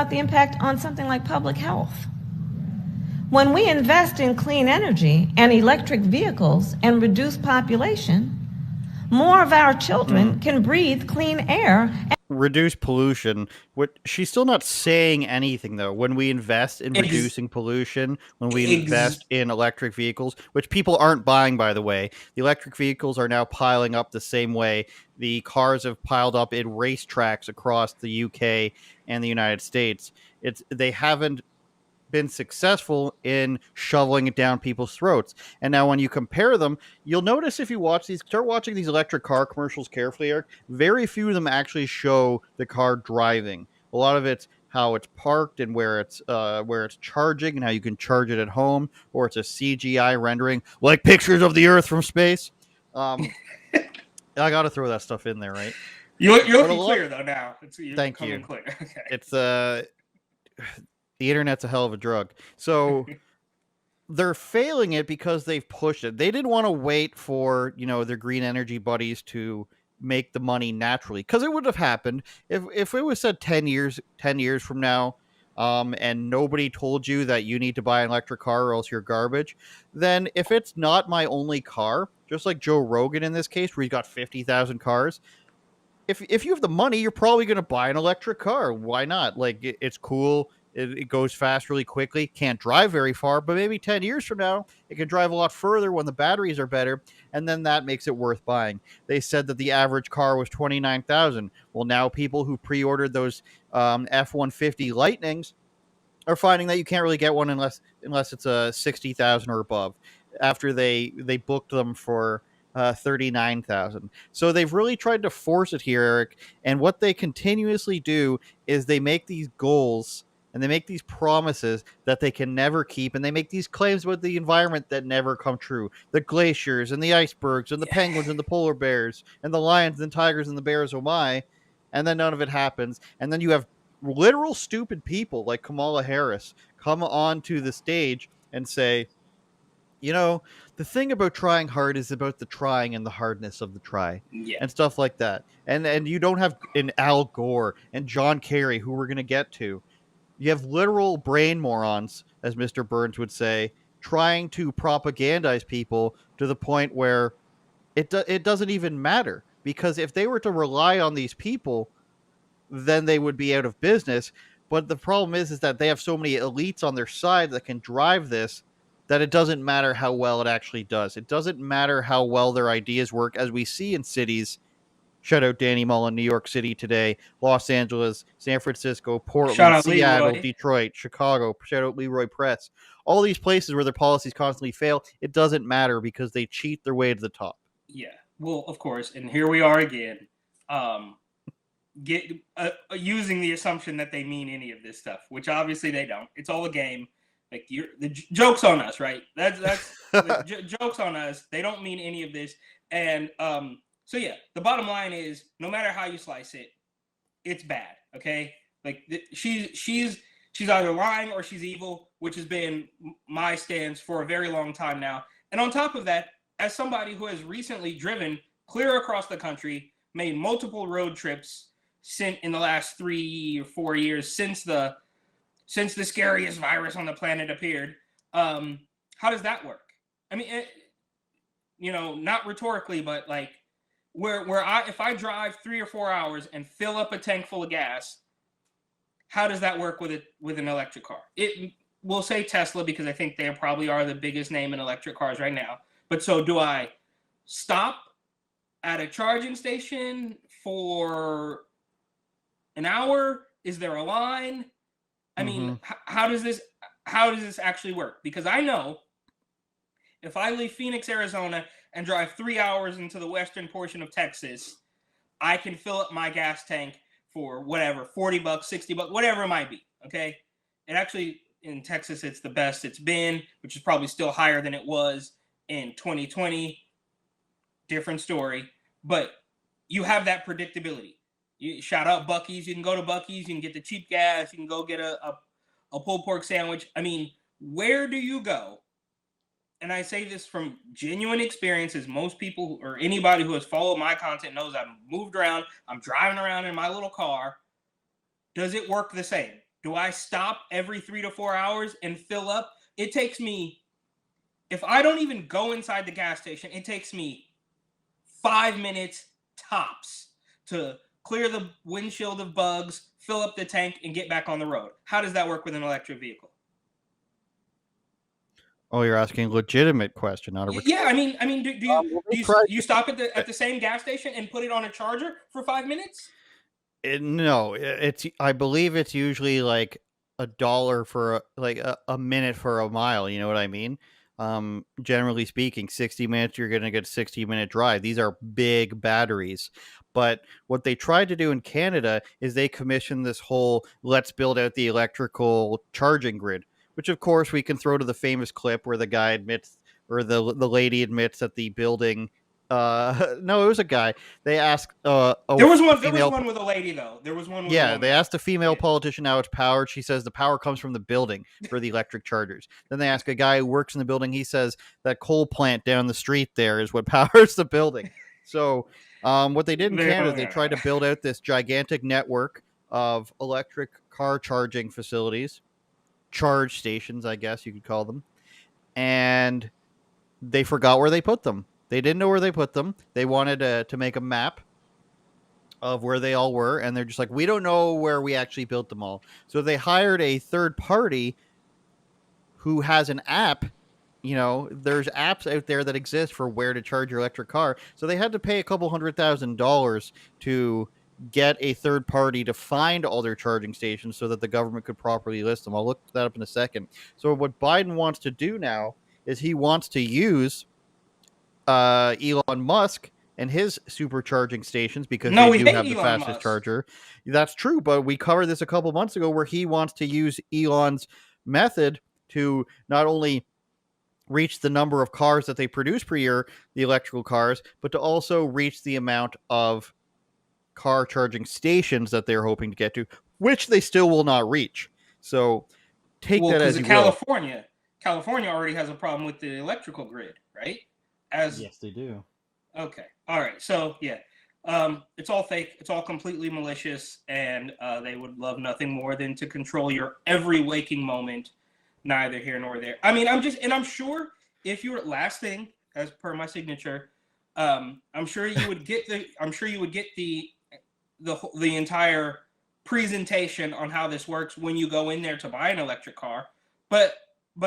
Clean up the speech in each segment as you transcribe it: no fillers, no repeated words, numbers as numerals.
about the impact on something like public health. When we invest in clean energy and electric vehicles and reduce population, more of our children can breathe clean air. Reduce pollution. What she's still not saying anything though. When we invest in Ex- reducing pollution, when we ex- invest in electric vehicles, which people aren't buying by the way, the electric vehicles are now piling up the same way the cars have piled up in racetracks across the UK and the United States. They haven't been successful in shoveling it down people's throats. And now when you compare them, you'll notice if you start watching these electric car commercials carefully, Eric, very few of them actually show the car driving. A lot of it's how it's parked and where it's charging and how you can charge it at home, or it's a CGI rendering like pictures of the Earth from space. I got to throw that stuff in there, right? You're looking clear though now. Thank you. Clear. Okay. It's the internet's a hell of a drug. So they're failing it because they've pushed it. They didn't want to wait for, their green energy buddies to make the money naturally, because it would have happened if it was said 10 years from now, and nobody told you that you need to buy an electric car or else you're garbage. Then if it's not my only car, just like Joe Rogan in this case, where he's got 50,000 cars, if you have the money, you're probably going to buy an electric car. Why not? Like, it's cool. It goes fast really quickly. Can't drive very far, but maybe 10 years from now, it can drive a lot further when the batteries are better, and then that makes it worth buying. They said that the average car was $29,000. Well, now people who pre-ordered those F-150 Lightnings are finding that you can't really get one unless it's a 60,000 or above, after they booked them for 39,000. So they've really tried to force it here, Eric. And what they continuously do is they make these goals and they make these promises that they can never keep, and they make these claims about the environment that never come true. The glaciers and the icebergs and the penguins and the polar bears and the lions and tigers and the bears, oh my, and then none of it happens. And then you have literal stupid people like Kamala Harris come onto the stage and say, the thing about trying hard is about the trying and the hardness of the try, and stuff like that. And you don't have an Al Gore and John Kerry, who we're going to get to. You have literal brain morons, as Mr. Burns would say, trying to propagandize people to the point where it doesn't even matter. Because if they were to rely on these people, then they would be out of business. But the problem is that they have so many elites on their side that can drive this, that it doesn't matter how well it actually does. It doesn't matter how well their ideas work, as we see in cities. Shout out Danny Mullen, New York City today, Los Angeles, San Francisco, Portland, Seattle, Detroit, Chicago. Shout out Leroy Press. All these places where their policies constantly fail, it doesn't matter because they cheat their way to the top. Yeah, well, of course. And here we are again, using the assumption that they mean any of this stuff, which obviously they don't. It's all a game. Like, the joke's on us, right? That's joke's on us. They don't mean any of this. And so yeah, the bottom line is, no matter how you slice it, it's bad. Okay, like she's either lying or she's evil, which has been my stance for a very long time now. And on top of that, as somebody who has recently driven clear across the country, made multiple road trips in the last 3 or 4 years since the scariest virus on the planet appeared, how does that work? I mean, not rhetorically, but like, if I drive 3 or 4 hours and fill up a tank full of gas, how does that work with an electric car? We'll say Tesla, because I think they probably are the biggest name in electric cars right now. But so, do I stop at a charging station for an hour? Is there a line? I mean, how does this actually work? Because I know if I leave Phoenix, Arizona, and drive 3 hours into the western portion of Texas, I can fill up my gas tank for whatever, $40, $60, whatever it might be. Okay. It actually, in Texas, it's the best it's been, which is probably still higher than it was in 2020. Different story. But you have that predictability. You shout out Buc-ee's. You can go to Buc-ee's. You can get the cheap gas. You can go get a pulled pork sandwich. I mean, where do you go? And I say this from genuine experiences. Most people, or anybody who has followed my content, knows I've moved around. I'm driving around in my little car. Does it work the same? Do I stop every 3 to 4 hours and fill up? It takes me, if I don't even go inside the gas station, it takes me 5 minutes tops to clear the windshield of bugs, fill up the tank, and get back on the road. How does that work with an electric vehicle? Oh, you're asking a legitimate question, not a rhetorical. Yeah, I mean, do you stop at it. the same gas station and put it on a charger for 5 minutes? No, it's I believe it's usually like $1 for a minute for a mile. You know what I mean? Generally speaking, 60 minutes you're gonna get a 60-minute drive. These are big batteries. But what they tried to do in Canada is they commissioned this whole let's build out the electrical charging grid, which of course we can throw to the famous clip where the guy admits or the lady admits that the building no, it was a guy. They asked There was one female with a lady though. There was one with a yeah, woman. they asked a female Yeah. politician how it's powered. She says the power comes from the building for the electric chargers. Then they ask a guy who works in the building. He says that coal plant down the street there is what powers the building. So, what they did in Canada, they tried to build out this gigantic network of electric car charging facilities, charge stations, I guess you could call them, and they forgot where they put them. They didn't know where they put them. They wanted to make a map of where they all were, and they're just like, we don't know where we actually built them all. So they hired a third party who has an app. You know, there's apps out there that exist for where to charge your electric car. So they had to pay a couple $100,000 to get a third party to find all their charging stations so that the government could properly list them. I'll look that up in a second. So what Biden wants to do now is he wants to use Elon Musk and his supercharging stations because they do have the fastest charger. That's true, but we covered this a couple months ago where he wants to use Elon's method to not only reach the number of cars that they produce per year, the electrical cars, but to also reach the amount of car charging stations that they're hoping to get to, which they still will not reach. So take that as you California, will. California already has a problem with the electrical grid, right? Yes, they do. Okay. All right. So yeah, it's all fake. It's all completely malicious, and they would love nothing more than to control your every waking moment. Neither here nor there. I mean, I'm sure if you were last thing as per my signature, I'm sure you would get the entire presentation on how this works when you go in there to buy an electric car. But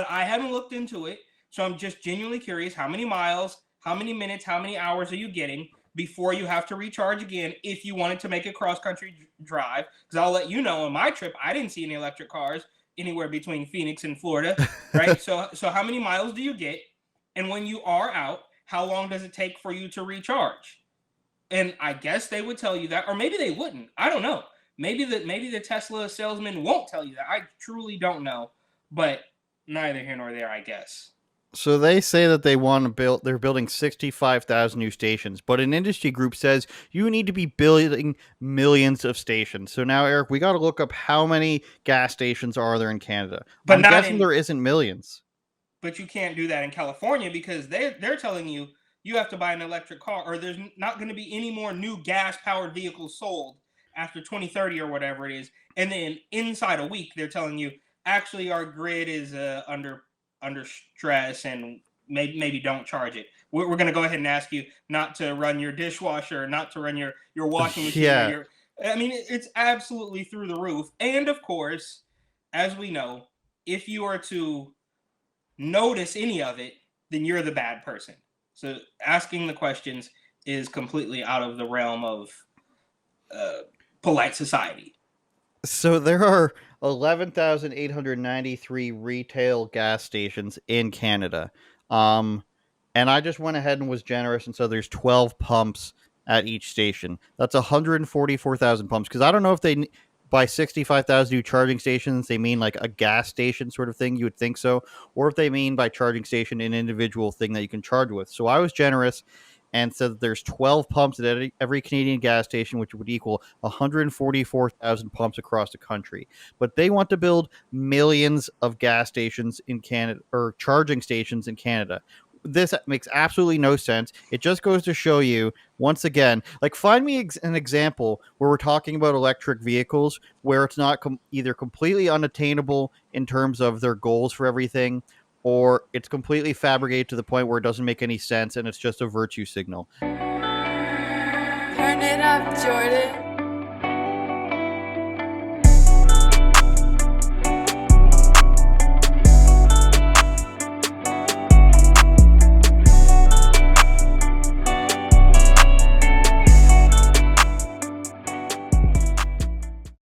I haven't looked into it, so I'm just genuinely curious how many miles, how many minutes, how many hours are you getting before you have to recharge again if you wanted to make a cross-country drive? Because I'll let you know on my trip, I didn't see any electric cars anywhere between Phoenix and Florida, right? so how many miles do you get? And when you are out, how long does it take for you to recharge? And I guess they would tell you that, or maybe they wouldn't. I don't know. Maybe the Tesla salesman won't tell you that. I truly don't know. But neither here nor there, I guess. So they say that they're building 65,000 new stations, but an industry group says you need to be building millions of stations. So now, Eric, we got to look up how many gas stations are there in Canada. But I'm guessing there isn't millions. But you can't do that in California because they're telling you have to buy an electric car, or there's not going to be any more new gas-powered vehicles sold after 2030 or whatever it is. And then inside a week, they're telling you, actually, our grid is under stress and maybe don't charge it. We're going to go ahead and ask you not to run your dishwasher, not to run your washing machine. Yeah. I mean, it's absolutely through the roof. And of course, as we know, if you are to notice any of it, then you're the bad person. So asking the questions is completely out of the realm of polite society. So there are 11,893 retail gas stations in Canada. And I just went ahead and was generous, and so there's 12 pumps at each station. That's 144,000 pumps, because I don't know if they, by 65,000 new charging stations, they mean like a gas station sort of thing. You would think so. Or if they mean by charging station an individual thing that you can charge with. So I was generous and said that there's 12 pumps at every Canadian gas station, which would equal 144,000 pumps across the country. But they want to build millions of gas stations in Canada, or charging stations in Canada. this makes absolutely no sense. It just goes to show you, once again, like, find me an example where we're talking about electric vehicles where it's not either completely unattainable in terms of their goals for everything, or it's completely fabricated to the point where it doesn't make any sense and it's just a virtue signal. Turn it up, Jordan.